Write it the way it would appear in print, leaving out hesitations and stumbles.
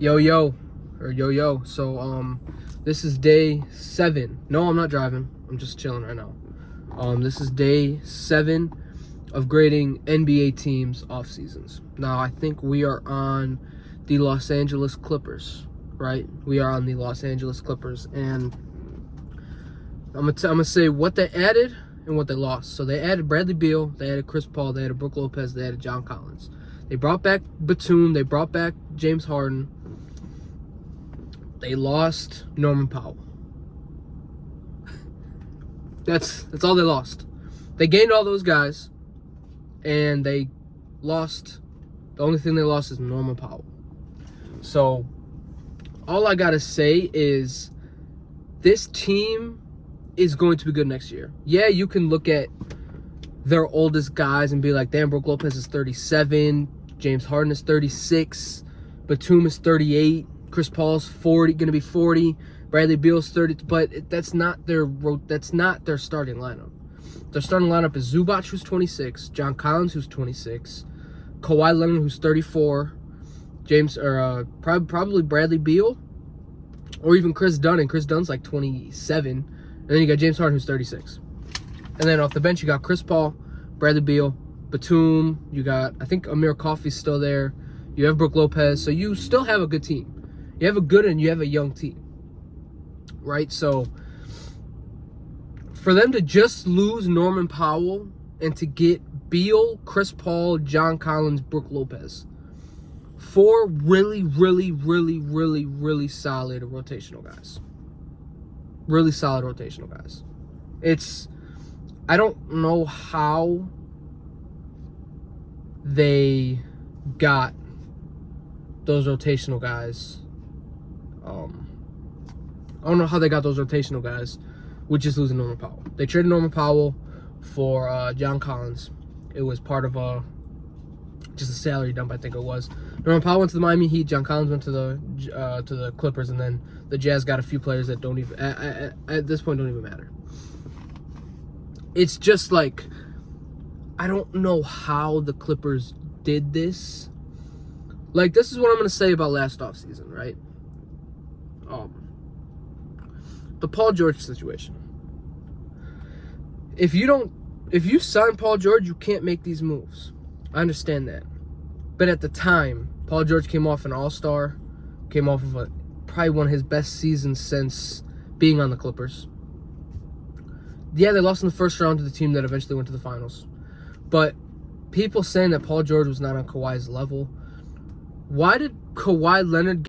Yo. So this is day 7. No, I'm not driving. I'm just chilling right now. This is day 7 of grading NBA teams off seasons. Now I think we are on the Los Angeles Clippers, right? We are on the Los Angeles Clippers, and I'm gonna say what they added and what they lost. So they added Bradley Beal, they added Chris Paul, they added Brook Lopez, they added John Collins. They brought back Batum, they brought back James Harden. They lost Norman Powell. That's all they lost. They gained all those guys, and they lost. The only thing they lost is Norman Powell. So all I gotta say is this team is going to be good next year. Yeah, you can look at their oldest guys and be like, damn, Brook Lopez is 37, James Harden is 36, Batum is 38, Chris Paul's 40, going to be 40, Bradley Beal's 30, but that's not their starting lineup. Their starting lineup is Zubac, who's 26, John Collins, who's 26, Kawhi Leonard, who's 34, probably Bradley Beal, or even Chris Dunn, and Chris Dunn's like 27, and then you got James Harden, who's 36. And then off the bench, you got Chris Paul, Bradley Beal, Batum. You got, I think Amir Coffey's still there. You have Brook Lopez. So you still have a good team. You have a good and you have a young team, right? So for them to just lose Norman Powell and to get Beal, Chris Paul, John Collins, Brook Lopez, 4 really solid rotational guys. Really solid rotational guys. I don't know how they got those rotational guys. I don't know how they got those rotational guys with just losing Norman Powell. They traded Norman Powell for John Collins. It was part of just a salary dump, I think it was. Norman Powell went to the Miami Heat. John Collins went to the Clippers, and then the Jazz got a few players that don't even at this point don't even matter. It's just like, I don't know how the Clippers did this. Like, this is what I'm going to say about last offseason, right? The Paul George situation. If you sign Paul George, you can't make these moves. I understand that. But at the time, Paul George came off an all-star, came off of probably one of his best seasons since being on the Clippers. Yeah, they lost in the first round to the team that eventually went to the finals. But people saying that Paul George was not on Kawhi's level. Why did Kawhi Leonard